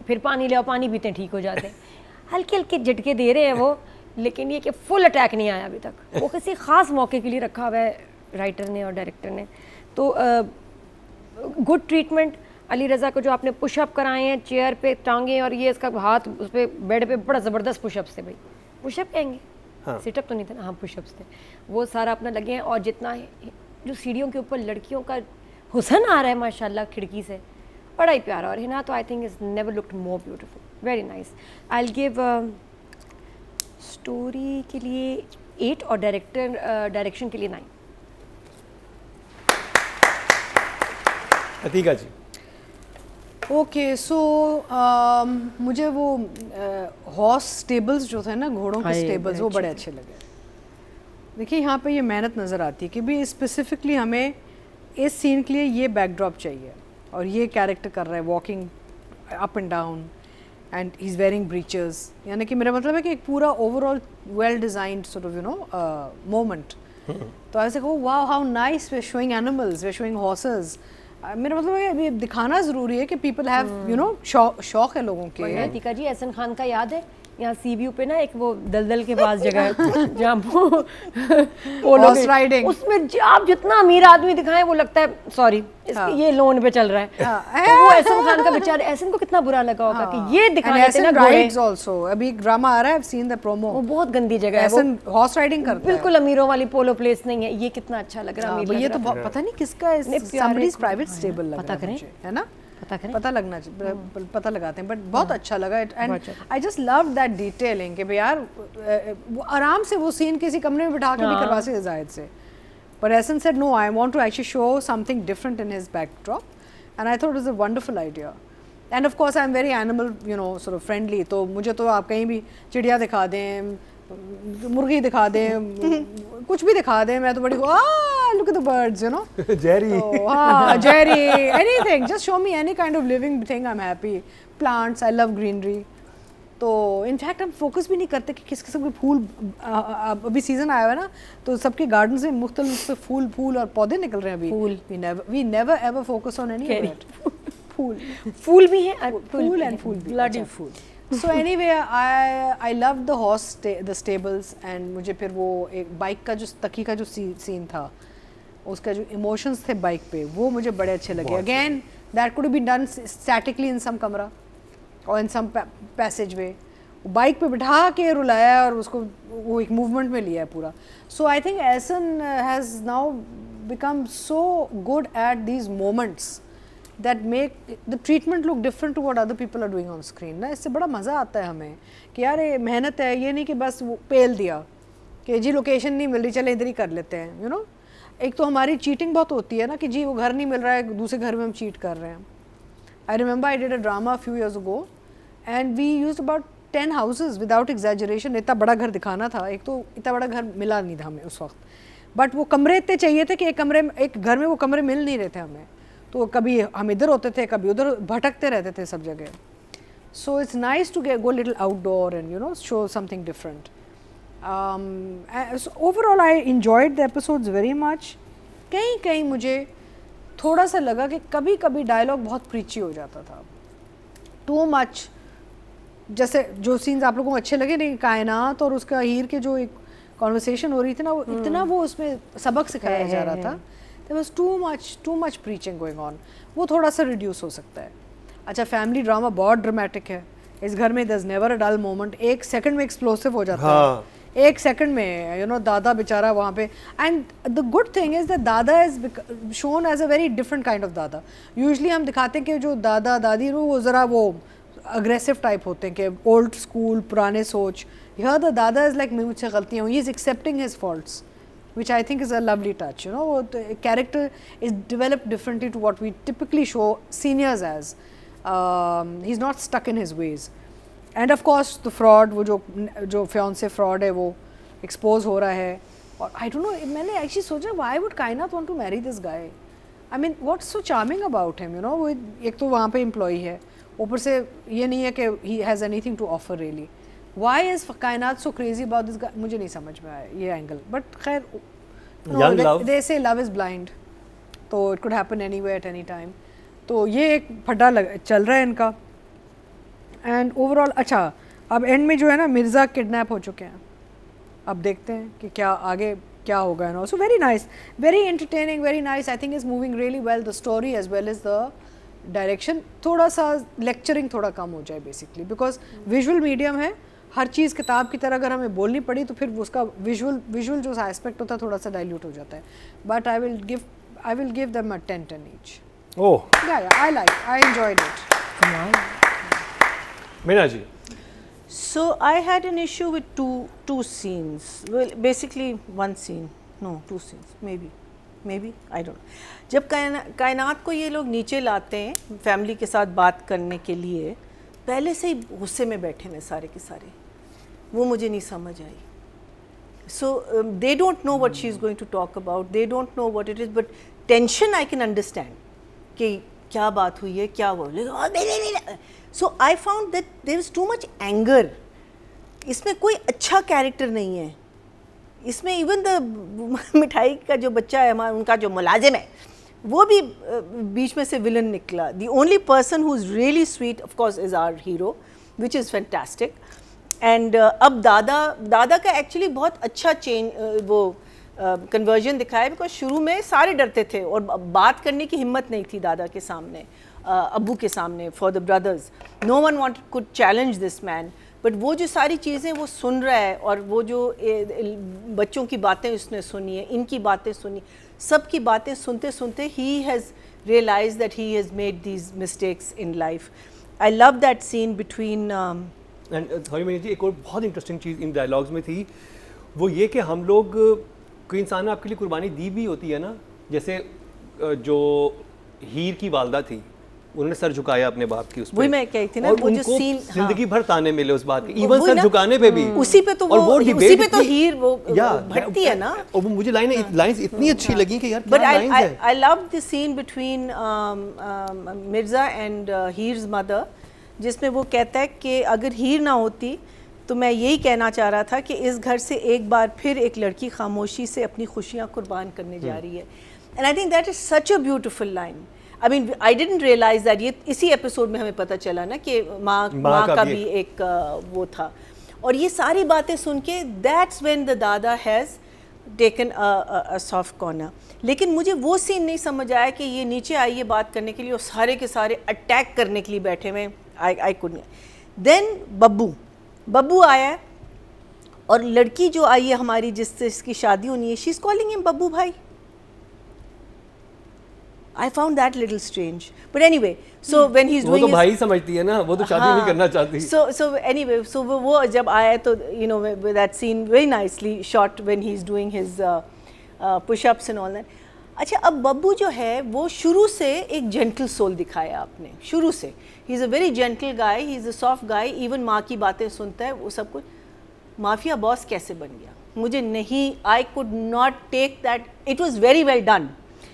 फिर पानी ले, पानी पीते ठीक हो जाते। हल्के हल्के झटके दे रहे हैं वो, लेकिन ये कि फुल अटैक नहीं आया अभी तक। वो किसी ख़ास मौके के लिए रखा हुआ है राइटर ने और डायरेक्टर ने। तो गुड ट्रीटमेंट। अली रज़ा को जो आपने पुशअप कराए हैं चेयर पे टांगे, और ये इसका हाथ उस पर बेड पे, बड़ा ज़बरदस्त पुशअप्स थे भाई। पुशअप कहेंगे, हाँ। सिटअप तो नहीं था ना, हाँ पुशअप्स थे। वो सारा अपना लगे हैं। और जितना जो सीढ़ियों के ऊपर लड़कियों का हुस्न आ रहा है माशाल्लाह खिड़की से, बड़ा ही प्यारा। और हिना तो आई think is never looked more beautiful, very nice. I will give story के लिए 8 और डायरेक्शन के लिए 9। अतीका जी। ओके सो मुझे वो हॉर्स स्टेबल्स जो थे ना, घोड़ों के स्टेबल्स, वो बड़े अच्छे लगे। देखिए यहाँ पे ये मेहनत नज़र आती है कि भी स्पेसिफिकली हमें इस सीन के लिए ये बैकड्रॉप चाहिए, और ये कैरेक्टर कर रहा है walking up and down and he is wearing breeches, यानी कि मेरा मतलब है कि एक पूरा overall well designed sort of you know moment. तो ऐसे कहो wow how nice, we are showing animals, we are showing horses. मेरा मतलब है अभी दिखाना ज़रूरी है कि पीपल हैव यू नो शौक है लोगों के। अतीका जी एहसन खान का याद है यहाँ सी व्यू पे ना एक वो दलदल के पास जगह है जहाँ हॉर्स राइडिंग, उसमें आप जितना अमीर आदमी दिखाएं वो लगता है सॉरी ये लोन पे चल रहा है। तो वो एहसन खान का बेचारे, एहसन को कितना बुरा लगा होगा कि ये दिखा देते ना राइड्स आल्सो। अभी एक ड्रामा आ रहा है, I've seen the promo, वो बहुत गंदी जगह है, एहसन हॉर्स राइडिंग करता है, बिल्कुल अमीरों वाली पोलो प्लेस नहीं है। ये कितना अच्छा लग रहा है। ये तो पता नहीं किसका है, somebody's private stable लग रहा है, है ना, पता लगना चाहिए, पता लगाते हैं। बट बहुत अच्छा लगा and I just love that detailing कि भाई यार वो आराम से वो सीन किसी कमरे में बिठा के भी करवा सकते जायद से। But Ehsan said no, I want to actually show something different in his backdrop, and I thought it was a wonderful idea. And of course I'm very animal, you know, sort of friendly. तो मुझे तो आप कहीं भी चिड़िया दिखा दें, मुर्गी दिखा दें, कुछ भी दिखा दें, मैं तो बड़ी look at the birds, you know. Jerry. हाँ Jerry, anything, just show me any kind of living thing, I'm happy. Plants, I love greenery. तो इनफैक्ट हम फोकस भी नहीं करते कि किस किस्म के फूल, अभी सीजन आया हुआ है ना, तो सबके गार्डन से मुख्तलिफ फूल और पौधे निकल रहे हैं अभी। We never ever focus on any fool भी है, fool and fool bloody fool. So anyway I love the horse the stables. And मुझे फिर वो एक बाइक का जो तकी का जो सीन था, उसका जो इमोशंस थे बाइक पे, वो मुझे बड़े अच्छे लगे। Again that could be done statically in some कमरा और इन सम पैसेज वे, बाइक पे बिठा के रुलाया और उसको वो एक मूवमेंट में लिया है पूरा। So I think Ehsan has now become so good at these moments that make the treatment look different to what other people are doing on screen ना। इससे बड़ा मज़ा आता है हमें कि यार ये मेहनत है, ये नहीं कि बस वो पेल दिया कि जी लोकेशन नहीं मिल रही चले इधर ही कर लेते हैं, यू नो। एक तो हमारी चीटिंग बहुत होती है ना कि जी वो घर नहीं मिल रहा है, दूसरे घर में हम चीट कर रहे हैं। I remember I did a drama few years ago and we used about 10 houses without exaggeration. इतना बड़ा घर दिखाना था, एक तो इतना बड़ा घर मिला नहीं था हमें उस वक्त, बट वो कमरे इतने चाहिए थे कि एक घर में वो कमरे मिल नहीं रहे थे हमें। तो कभी हम इधर होते थे, कभी उधर, भटकते रहते थे सब जगह। So it's nice to go little outdoor and you know show something different. Overall I enjoyed the episodes very much. कहीं मुझे थोड़ा सा लगा कि कभी कभी डायलॉग बहुत प्रीची हो जाता था, टू मच। जैसे जो सीन्स आप लोगों को अच्छे लगे नहीं, कायनात और उसका हीर के जो एक कॉन्वर्सेशन हो रही थी ना, वो इतना वो उसमें सबक सिखाया जा रहा था, there was too much preaching going on. वो थोड़ा सा रिड्यूस हो सकता है। अच्छा फैमिली ड्रामा बहुत ड्रामेटिक है इस घर में, there's never a dull moment, एक सेकंड में एक्सप्लोसिव हो जाता है, एक सेकंड में, यू नो, दादा बेचारा वहाँ पे. And the good thing is that dada is shown as a very different kind of dada. Usually हम दिखाते हैं कि जो दादा दादी वो ज़रा वो अग्रेसिव टाइप होते हैं कि ओल्ड स्कूल, पुराने सोच. हियर द दादा इज लाइक मुझसे गलतियाँ हुई, he is accepting his faults, which I think is a lovely touch. You know, the character is developed differently to what we typically show seniors as. He's not stuck in his ways. And of course, the fraud, वो जो fiance fraud है वो expose हो रहा है. और I don't know, मैंने actually सोचा why would Kainat want to marry this guy? I mean, what's so charming about him? You know, वो एक तो वहाँ पे employee है, ऊपर से ये नहीं है कि he has anything to offer really. Why is Kainat so crazy about this guy? मुझे नहीं समझ में आया ये एंगल. बट खैर, they say love is blind, तो it could happen anywhere at any time. तो ये एक फड्डा चल रहा है इनका. एंड ओवरऑल अच्छा, अब एंड में जो है ना मिर्ज़ा किडनैप हो चुके हैं. अब देखते हैं कि क्या आगे क्या होगा. And also very nice, very entertaining, very nice. I think is moving really well, the story as well as the direction. थोड़ा सा लेक्चरिंग थोड़ा कम हो जाए बेसिकली, बिकॉज विजुअल मीडियम है. हर चीज़ किताब की तरह अगर हमें बोलनी पड़ी तो फिर उसका विजुअल जो एस्पेक्ट होता है थोड़ा सा डाइल्यूट हो जाता है. But I will give them a 10 each. Oh yeah I enjoyed it. Meena ji. So I had an issue with two scenes. Well, basically one scene. No, two scenes. Maybe I don't know. जब कायनात को ये लोग नीचे लाते हैं family के साथ बात करने के लिए, पहले से ही गुस्से में बैठे हैं सारे के सारे. वो मुझे नहीं समझ आई. So they don't know what she is going to talk about. They don't know what it is. But tension I can understand. कि क्या बात हुई है, क्या वो. So I found that there was too much anger. इसमें कोई अच्छा कैरेक्टर नहीं है. इसमें इवन द मिठाई का जो बच्चा है हमारा, उनका जो मुलाजिम है, वो भी बीच में से विलन निकला. The only person who is really sweet, of course, is our hero, which is fantastic. And अब दादा का एक्चुअली बहुत अच्छा चेंज वो कन्वर्जन दिखाया, बिकॉज शुरू में सारे डरते थे और बात करने की हिम्मत नहीं थी दादा के सामने, अब्बू के सामने, for the brothers. No one wanted could challenge this man. But वो जो सारी चीज़ें वो सुन रहा है, और वो जो बच्चों की बातें उसने सुनी है, इनकी बातें सुनी, सब की बातें सुनते सुनते ही has realise that he has made these mistakes in life. I love that scene between. And sorry Meena ji, एक और बहुत इंटरेस्टिंग चीज़ इन डायलॉग्स में थी, वो ये कि हम लोग, कोई इंसान ने आपके लिए कुर्बानी दी भी होती है ना. जैसे जो हीर की वालदा थी, उन्होंने सर झुकाया अपने बाप की उस पे, वही मैं कहती थी ना, वो जो सीन जिंदगी भर ताने मिले उस बात के, इवन सर झुकाने पे भी. उसी पे तो उसी पे तो हीर वो भटती है ना. और वो मुझे लाइंस इतनी अच्छी लगी कि यार but I love the scene between Mirza and Heer's mother, जिसमें वो कहता है कि अगर हीर ना होती तो मैं यही कहना चाह रहा था कि इस घर से एक बार फिर एक लड़की खामोशी से अपनी खुशियाँ कुर्बान करने जा रही है. And I think that is such a beautiful line. I mean I didn't realize that. ये इसी एपिसोड में हमें पता चला ना कि माँ का भी एक वो था. और ये सारी बातें सुन के दैट्स व्हेन द दादा has taken a soft corner. लेकिन मुझे वो सीन नहीं समझ आया कि ये नीचे आइए बात करने के लिए और सारे के सारे अटैक करने के लिए बैठे हुए. I couldn't. देन बब्बू आया, और लड़की जो आई है हमारी, जिससे इसकी शादी होनी है, she is calling him Babbu भाई. I found that little strange, but anyway, so when he's doing, वो तो भाई समझती है ना, वो तो शादी नहीं करना चाहती. So anyway, so वो जब आया तो you know that scene very nicely shot when he's doing his push-ups and all that. अच्छा, अब बब्बू जो है वो शुरू से एक gentle soul दिखाया आपने, शुरू से. He's a very gentle guy, he's a soft guy, even माँ की बातें सुनता है, वो सब कुछ. माफिया बॉस कैसे बन गया मुझे नहीं, I could not take that. It was very well done.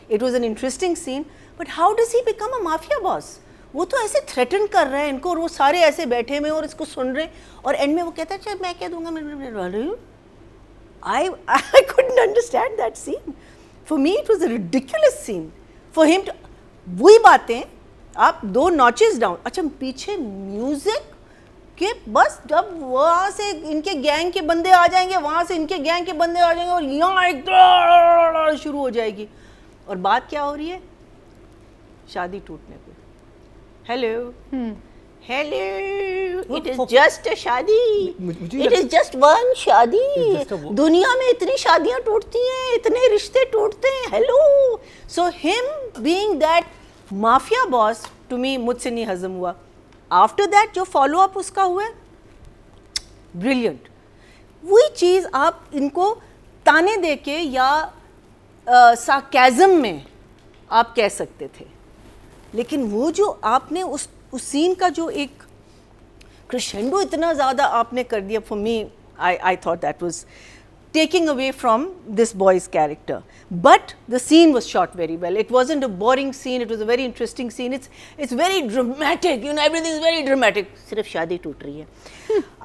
It was an interesting scene, but how does he become a mafia boss? वो तो ऐसे threaten कर रहा है इनको, और वो सारे ऐसे बैठे हुए और इसको सुन रहे, और एंड में वो कहता है चल मैं क्या दूंगा, I couldn't understand that scene. For me it was a ridiculous scene. For him to, वही बातें आप 2 notches down. अच्छा, पीछे म्यूजिक के बस जब वहाँ से इनके गैंग के बंदे आ जाएंगे, वहाँ से इनके गैंग के बंदे आ जाएंगे, और यहाँ एक शुरू हो जाएगी. और बात क्या हो रही है? शादी टूटने पे. hello. Hello, it is for- just a शादी. मुझे It is just one It's शादी. just a दुनिया में इतनी शादियां टूटती हैं, इतने रिश्ते टूटते हैं. Hello. So him being that mafia boss to me मुझसे नहीं हजम हुआ. After that जो follow up उसका हुआ, brilliant. वही चीज़ आप इनको ताने देके या sarcasm में आप कह सकते थे. लेकिन वो जो आपने उस सीन का जो एक क्रेशेंडो इतना ज़्यादा आपने कर दिया, for me I thought that was taking away from this boy's character. But the scene was shot very well. It wasn't a boring scene, it was a very interesting scene. It's very dramatic, you know, everything is very dramatic. सिर्फ शादी टूट रही है.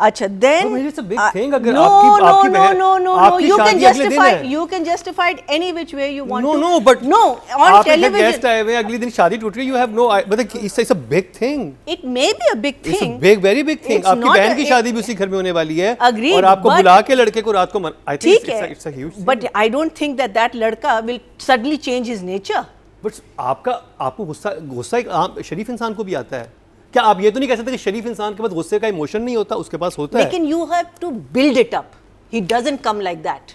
अच्छा, then it's a big thing अगर आपकी बहन आपकी शादी अगले दिन है. you can justify it any which way you want to. No, but no, on आप television गेस्ट आए हुए अगले दिन शादी टूट रही है, you have no, but it's a big thing. it may be a big It's a thing. very big thing. It's आपकी not बहन a- की शादी भी उसी घर में होने वाली है. Agreed, और आपको but- बुला के लड़के को रात को I think ठीक है, it's a huge thing. but I don't think that लड़का will suddenly change his nature. But आपको गुस्सा एक आम शरीफ इंसान को भी आता है. क्या आप ये तो नहीं कह सकते कि शरीफ इंसान के पास गुस्से का इमोशन नहीं होता? उसके पास होता है. लेकिन you have to build it up. He doesn't come like that.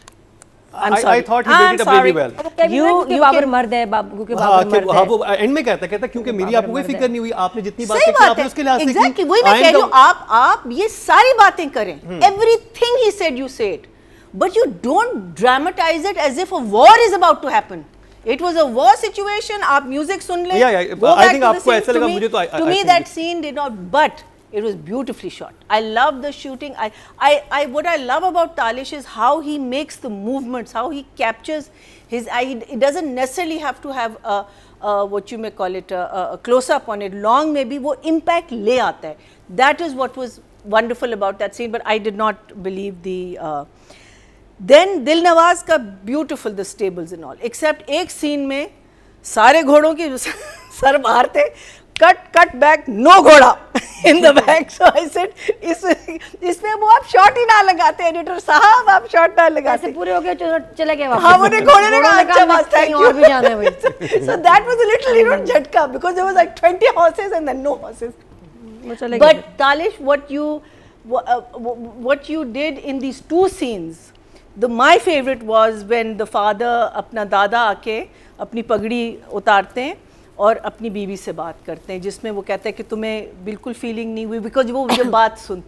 I'm I sorry. thought he built it up really well. क्योंकि बाबर मर्द है, क्योंकि हाँ, बाबर मर्द है. वो एंड में कहता क्योंकि मेरी आपको कोई फिक्र नहीं हुई, आपने जितनी बात सही की बात आपने है. उसके लिहाज से की. Exactly, वही मैं कह रही हूँ. आप ये सारी बातें करें. Everything he said, you say it. But you don't dramatize it as if a war is about to happen. It was a war situation. आप music सुन लें. Yeah, go I back think to the आपको scene. ऐसा लगा, मुझे तो To me that scene did not, but it was beautifully shot. I love the shooting. What I love about Talish is how he makes the movements, how he captures his eye. It doesn't necessarily have to have what you may call it a close up on it. Long maybe वो impact ले आता है. That is what was wonderful about that scene. But I did not believe the. Then Dilnawaz का beautiful the stables and all. Except एक scene में सारे घोड़ों के सर बाहर थे. Cut back, no घोड़ा in the back. So I said इसमें वो आप शॉट ही ना लगाते, एडिटर साहब आप शॉट ना लगाते. ऐसे पूरे हो गए, चले गए वापस. हाँ, वो घोड़े ने कहा अच्छा बात, thank you. और भी जाना है भाई. So that was a little, you know, झटका, because there was like 20 horses and then no horses. वो चले गए. But Talish, what you did in these two scenes, my favorite was when the father अपना दादा आके अपनी पगड़ी उतारते हैं और अपनी बीवी से बात करते हैं, जिसमें वो कहते हैं कि तुम्हें बिल्कुल फीलिंग नहीं हुई, बिकॉज वो जो बात सुन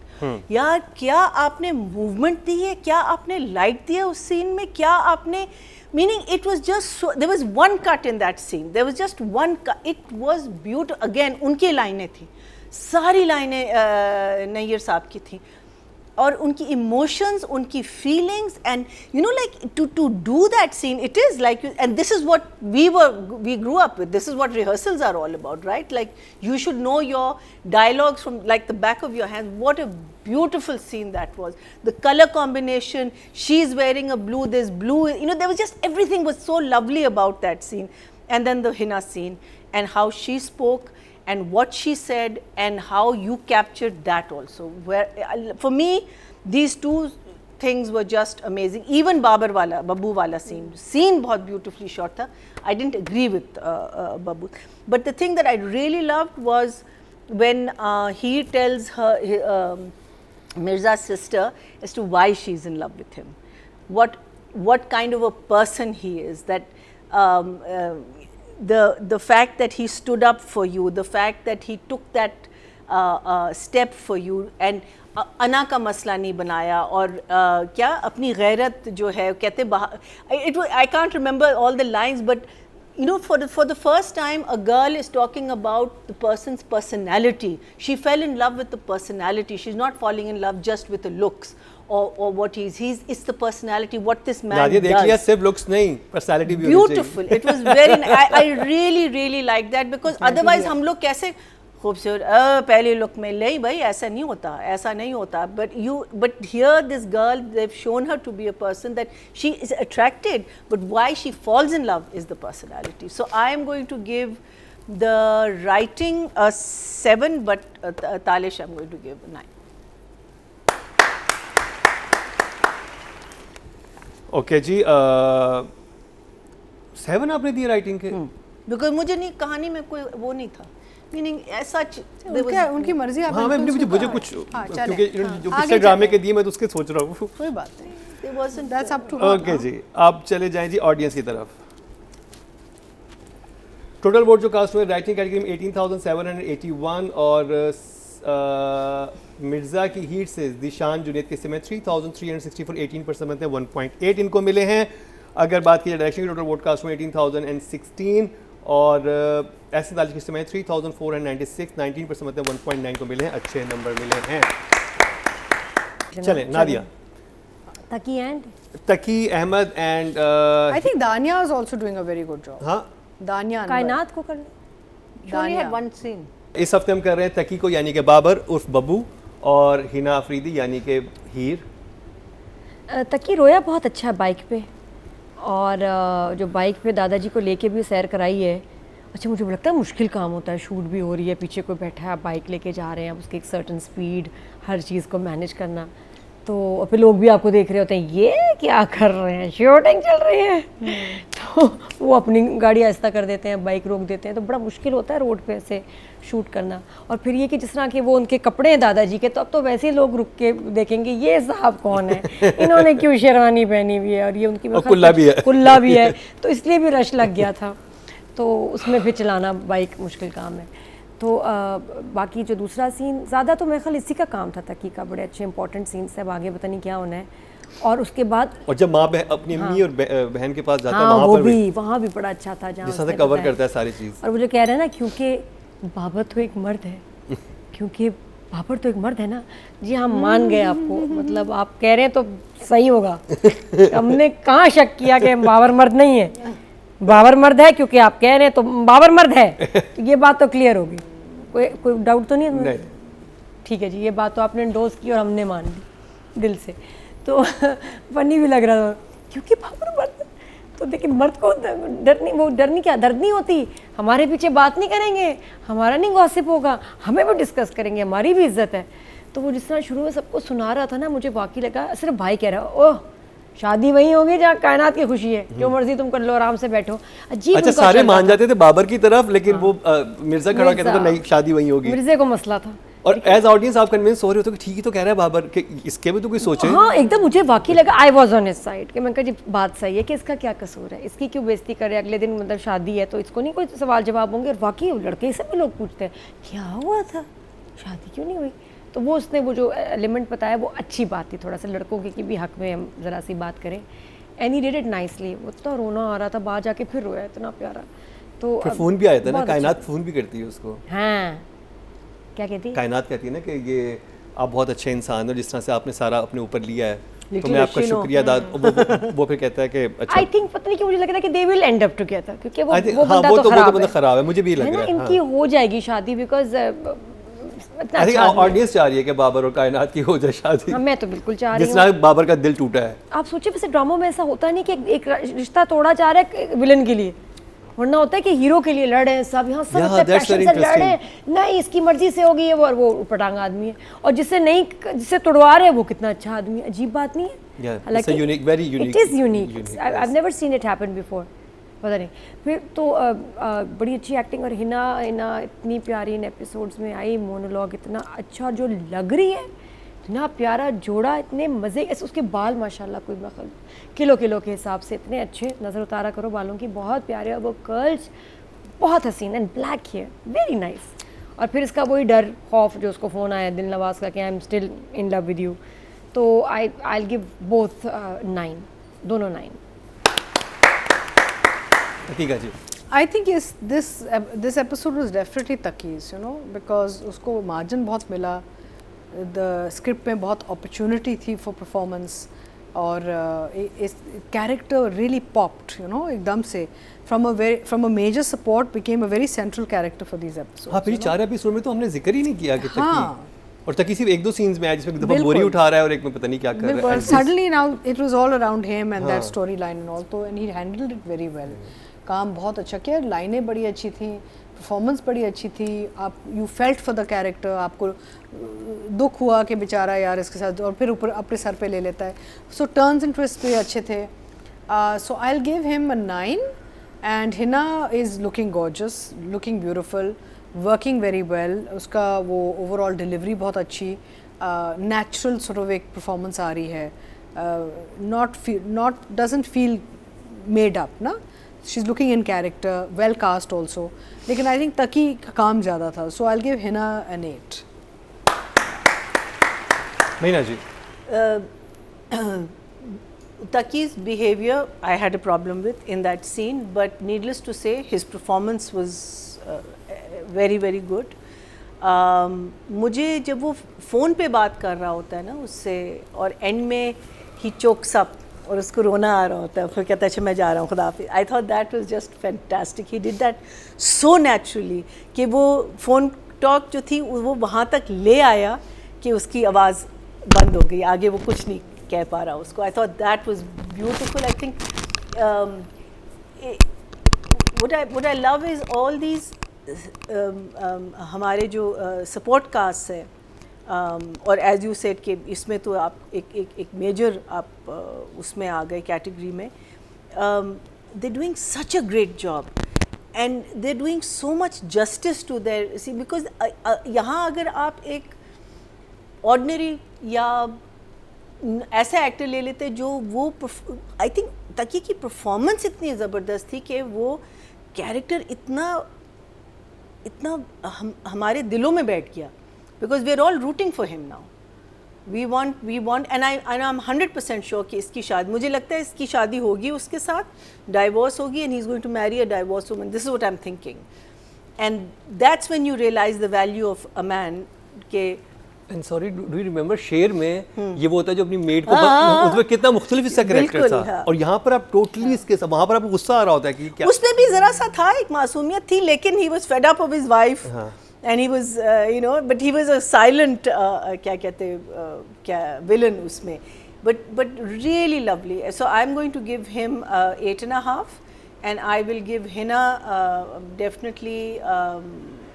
यार क्या आपने मूवमेंट दी है, क्या आपने लाइट दिया उस सीन में, क्या आपने meaning it was just so, there was one cut in that scene, there was just one cut, it was beautiful. Again उनकी लाइनें थी, सारी लाइनें नैयर साहब की थी, और उनकी emotions, उनकी feelings, and you know, like to do that scene, it is like, and this is what we grew up with, this is what rehearsals are all about, right? Like you should know your dialogues from like the back of your hand. What a beautiful scene that was. The color combination, she's wearing a blue, there's blue, you know, there was just, everything was so lovely about that scene. And then the Hina scene, and how she spoke, and what she said, and how you captured that also. Where for me, these two things were just amazing. Even Babu wala scene बहुत beautifully shot tha. I didn't agree with Babu, but the thing that I really loved was when he tells her Mirza's sister as to why she's in love with him, what kind of a person he is, that the fact that he stood up for you, the fact that he took that step for you, and अना का मसला नहीं बनाया, और क्या अपनी गैरत जो है कहते, I can't remember all the lines, but you know, for the first time a girl is talking about the person's personality. She fell in love with the personality. She's not falling in love just with the looks or what it's the personality, what this man does. देख लिया, सिर्फ looks नहीं, personality भी Beautiful. It was very I really like that, because otherwise हम लोग कैसे खूबसूरत पहले लुक में ले भाई, ऐसा नहीं होता, but here this girl, they've shown her to be a person that she is attracted, but why she falls in love is the personality. So I am going to give the writing a 7, but Talish I'm going to give a 9. Okay जी, 7 आपने दी writing के? Because मुझे नहीं, कहानी में कोई वो नहीं था, मीनिंग as such उनकी मर्जी आप हाँ मैं influence मुझे होता कुछ है। हाँ, चलें। क्योंकि इन्होंने जो आगे पिछले ड्रामे चलें। के दिए मैं तो उसके सोच रहा हूँ। कोई बात नहीं, there wasn't that's up to okay जी, आप चले जाएं जी ऑडियंस की तरफ। टोटल वोट जो कास्ट हुए राइटिंग कैटेगरी में 18,781 और मिर्ज़ा की हीट से दिशान जुनेद के समय 3,364 18% बनते हैं 1.8 इनको मिले हैं। अगर बात की जाए डायरेक्शन की टोटल वोट कास्ट हुए 18,016 और ऐसे दालिश के समय 3,496 19% बनते हैं 1.9 को मिले हैं। अच्छे नंबर मिले हैं। चलें Nadia, Taqi and Taqi Ahmed and I think Dania is also doing a very good job. हाँ दानिया अनवर। कायनात को कर she only had one scene. इस हफ्ते हम कर रहे हैं तकी को यानी कि बाबर उर्फ बब्बू और हिना अफरीदी यानी कि हीर। तकी रोया बहुत अच्छा है बाइक पे, और जो बाइक पे दादाजी को लेके भी सैर कराई है। अच्छा मुझे लगता है मुश्किल काम होता है, शूट भी हो रही है, पीछे कोई बैठा है, आप बाइक लेके जा रहे हैं, आप उसकी एक सर्टन स्पीड हर चीज़ को मैनेज करना, तो और फिर लोग भी आपको देख रहे होते हैं ये क्या कर रहे हैं, शूटिंग चल रही है। तो वो अपनी गाड़ी आहिस्ता कर देते हैं, बाइक रोक देते हैं, तो बड़ा मुश्किल होता है रोड पे ऐसे शूट करना। और फिर ये कि जिस तरह के वो उनके कपड़े हैं दादाजी के, तो अब तो वैसे ही लोग रुक के देखेंगे ये साहब कौन है, इन्होंने क्यों शेरवानी पहनी हुई है, और ये उनकी कुल्ला भी है। कुल्ला भी है, तो इसलिए भी रश लग गया था। तो उसमें फिर चलाना बाइक मुश्किल काम है। तो बाकी जो दूसरा सीन ज़्यादा तो मेरे ख्याल इसी का काम था तकी का, बड़े अच्छे इंपॉर्टेंट सीन्स है, अब आगे पता नहीं क्या होना है। और उसके बाद और जब माँ अपनी अम्मी और बहन के पास जाता है हाँ वहाँ वो पर भी वहाँ भी बड़ा अच्छा था, जहाँ जिस तरह से उसने कवर बताया। करता है सारी चीज़। और वो जो कह रहे हैं ना, क्योंकि बाबर तो एक मर्द है, क्योंकि बाबर तो एक मर्द है ना जी, हम मान गए आपको, मतलब आप कह रहे हैं तो सही होगा। हमने कहाँ शक किया कि बाबर मर्द नहीं है, बाबर मर्द है, क्योंकि आप कह रहे हैं तो बाबर मर्द है, तो ये बात तो क्लियर होगी, कोई डाउट तो नहीं है? नहीं ठीक है जी, ये बात तो आपने एंडोर्स की और हमने मान ली दिल से। तो फनी भी लग रहा था क्योंकि बाबर मर्द, तो देखिए मर्द को डरनी क्या दर्द नहीं होती, हमारे पीछे बात नहीं करेंगे, हमारा नहीं गॉसिप होगा, हमें भी डिस्कस करेंगे, हमारी भी इज्जत है। तो वो जिस तरह शुरू में सबको सुना रहा था ना, मुझे वाकई लगा सिर्फ भाई कह रहा ओह शादी वहीं होगी जहाँ कायनात की खुशी है, जो मर्जी तुम कर लो, आराम से बैठो। अजीब अच्छा, उनका सारे चलता मान था। जाते थे बाबर की तरफ, लेकिन वो मिर्जा खड़ा कहता था मिर्जा। नहीं शादी वहीं होगी। मिर्जे को मसला था। और एज ऑडियंस आप कन्विंस हो रहे होते कि ठीक ही तो कह रहा है बाबर कि इसके भी तो कोई सोचे। हाँ एकदम मुझे वाकई लगा, I was on his side, कि मैं कहा जी बात सही है कि इसका क्या कसूर है, इसकी क्यों बेइज्जती करे, अगले दिन मतलब शादी है तो इसको नहीं कोई सवाल जवाब होंगे। और वाकई लड़के से भी लोग पूछते हैं क्या हुआ था, शादी क्यों नहीं हुई। तो वो उसने वो जो एलिमेंट बताया वो अच्छी बात थी, थोड़ा सा लड़कों के भी हक में हम ज़रा सी बात करें। And he did it nicely, वो इतना रोना आ रहा था, बाहर जाके फिर रोया, इतना प्यारा। तो फिर फोन भी आया था ना, बहुत कायनात फोन भी करती है उसको। हाँ क्या कहती है? कायनात कहती है ना कि ये आप बहुत अच्छे इंसान हो, जिस तरह से आपने सारा अपने ऊपर लिया है, तो Little मैं आपका machine हो। शुक्रिया अदा। वो फिर कहता है कि अच्छा आई थिंक पता नहीं क्यों मुझे लग रहा है कि they will and up together, क्योंकि वो I think- वो हाँ, बंदा वो तो तो खराब बंदा है, खराब है, मुझे भी लग है ना, रहा है। इनकी हाँ। हो जाएगी शादी, बिकॉज इतना आई थिंक अच्छा आदमी है। ऑडियंस चाह रही है कि बाबर और कायनात की हो जाए शादी, हाँ मैं तो बिल्कुल चाह जिस रही हूँ। तरह बाबर का दिल टूटा है। आप सोचिए वैसे ड्रामों में ऐसा होता नहीं कि एक रिश्ता तोड़ा जा रहा है विलन के लिए, वरना होता है कि हीरो के लिए लड़े हैं सब, यहाँ सब Yeah, इतने that's पैशन very से लड़ रहे हैं, interesting. नहीं इसकी मर्जी से होगी, वो पटांग आदमी है, और जिससे तोड़वा रहे हैं वो कितना अच्छा आदमी है। अजीब बात नहीं है? Yeah, it's a unique, very unique- it is unique, unique, I yes. Have never seen it happen before, पता नहीं। फिर तो बड़ी अच्छी एक्टिंग, और हिना इतनी प्यारी इन एपिसोड्स में आई, मोनोलॉग इतना अच्छा, और जो लग रही है इतना प्यारा जोड़ा, इतने मज़े, उसके बाल माशाल्लाह कोई मतलब किलो के हिसाब से इतने अच्छे, नज़र उतारा करो बालों की, बहुत प्यारे, और वो कर्ल्स बहुत हसीन, and black hair very nice. और फिर इसका वही डर खौफ जो उसको फ़ोन आया दिल नवाज का कि I am still in love with you, तो आई गिव बोथ 9, दोनों 9। ठीक है जी। I think yes, this episode was definitely Taki's, you know, because उसको मार्जिन बहुत मिला, the script में बहुत opportunity थी for performance, और इस character really popped, you know, एकदम से from a major support became a very central character for these episodes. हाँ, पिछले 4 एपिसोड में तो हमने जिक्र ही नहीं किया कि हाँ। तकी, और तकी सिर्फ 1-2 सीन्स में आया जिसमें एक दफा बिल्कुल। बोरी उठा रहा है और एक में पता नहीं क्या कर रहा है। Suddenly now it was all around him and that हाँ। storyline and all, तो and he handled it very well. काम बहुत अच्छा किया, लाइनें बड़ी अच्छी थी, परफॉर्मेंस बड़ी अच्छी थी, आप you felt for the character, आपको दुख हुआ कि बेचारा यार इसके साथ, और फिर ऊपर अपने सर पे ले लेता है। सो टर्न्स एंड ट्विस्ट भी अच्छे थे। So I will give him a 9, and Hina is looking gorgeous, looking beautiful, working very well, उसका वो ओवरऑल डिलीवरी बहुत अच्छी, नेचुरल सॉर्ट ऑफ एक परफॉर्मेंस आ रही है, not doesn't feel made up ना, she is looking in character, well cast also. लेकिन आई थिंक तकी का काम ज़्यादा था, so I give Hina an 8. Meena ji. Taki's behavior I had a problem with in that scene, but needless to say his performance was very very good. मुझे जब वो phone पे बात कर रहा होता है ना उससे, और एंड में ही चोक्स अप और उसको रोना आ रहा होता है, फिर कहता है अच्छा मैं जा रहा हूँ खुदा हाफिज़. आई thought that was just fantastic. He did that so naturally कि वो फ़ोन टॉक जो थी वो वहाँ तक ले आया कि उसकी आवाज़ बंद हो गई, आगे वो कुछ नहीं कह पा रहा उसको. आई thought that was beautiful. I think what I love is all these हमारे जो सपोर्ट कास्ट है, और एज यू सेड कि इसमें तो आप एक मेजर आप उसमें आ गए कैटेगरी में. They doing such a great job and they doing so much justice to their see, because यहाँ अगर आप एक ऑर्डिनरी या ऐसा एक्टर ले लेते जो वो, आई थिंक तकी की परफॉर्मेंस इतनी ज़बरदस्त थी कि वो कैरेक्टर इतना हमारे दिलों में बैठ गया, because we are all rooting for him now. We want and I am 100% sure कि इसकी शादी, मुझे लगता है इसकी शादी होगी उसके साथ, डाइवोर्स होगी and he is going to marry a divorce woman. This is what I am thinking, and that's when you realise the value of a man के. And sorry, do you remember शेर में ये वो होता है जो अपनी मेड को उसमें कितना मुख्तलिफ इसका कैरेक्टर था, हाँ. और यहाँ पर आप टोटली इसके साथ, वहाँ पर आपको गुस्सा आ रहा होता है कि क्या. उसमें भी जरा सा था, एक मासूमियत थी, लेकिन he was fed up of his wife and he was you know, but he was a silent क्या कहते क्या विलन उसमें, but really lovely. So I am going to give him 8.5 and I will give Hina definitely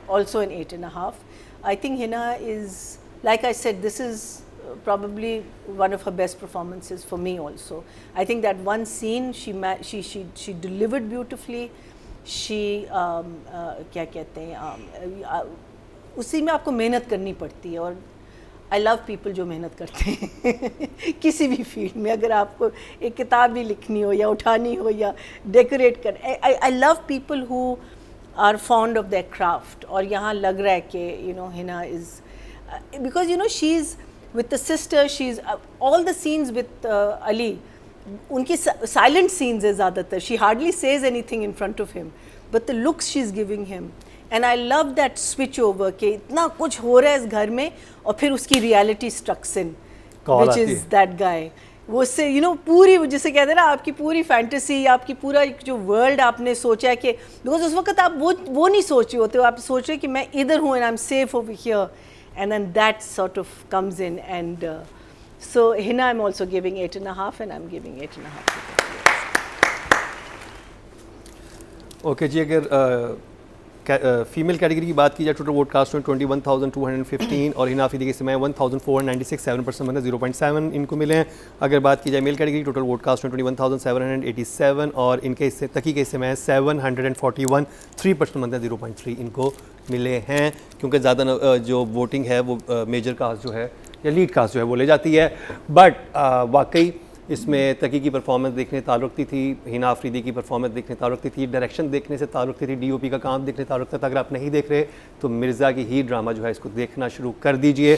also an 8.5. I think Hina is, like I said, this is probably one of her best performances for me also. I think that one scene she delivered beautifully. She क्या कहते हैं, उसी में आपको मेहनत करनी पड़ती है, और आई लव पीपल जो मेहनत करते हैं किसी भी फील्ड में. अगर आपको एक किताब भी लिखनी हो या उठानी हो या डेकोरेट कर, I love people who are fond of their craft. और यहाँ लग रहा है कि you know Hina is, because you know she's with the sister, she's all the scenes with Ali, unki silent scenes hai zyadatar, she hardly says anything in front of him, but the looks she's giving him, and I love that switch over ke itna kuch ho raha hai is ghar mein aur phir uski reality strucks in, which is that guy. वो उससे you know पूरी जिसे कहते हैं ना आपकी पूरी fantasy, आपकी पूरा जो वर्ल्ड आपने सोचा है कि, बिकॉज उस वक्त आप वो नहीं सोच रहे होते हो, आप सोच रहे कि मैं इधर हूँ and I am safe over here. And then that sort of comes in, and so Hina I'm also giving 8.5, and I'm giving 8.5 to Taki. Okay जी, अगर फीमेल कैटेगरी की बात की जाए, टोटल वोट कास्ट में 21,215 और हिना अफरीदी के समय 1,496, 7% मतलब 0.7 इनको मिले हैं. अगर बात की जाए male category, total vote cast में 21,787 और इनके हिस्से तकी के समय 741, 3% मतलब 0.3 इनको मिले हैं, क्योंकि ज़्यादा जो वोटिंग है वो मेजर कास्ट जो है या लीड कास्ट जो है वो ले जाती है. बट वाकई इसमें तकी की परफॉर्मेंस देखने ताल्लुक थी, हिना अफरीदी की परफॉर्मेंस देखने ताल्लुक थी, डायरेक्शन देखने से ताल्लुक थी, डीओपी का काम देखने ताल्लुक था. अगर आप नहीं देख रहे तो मिर्ज़ा की ही ड्रामा जो है इसको देखना शुरू कर दीजिए.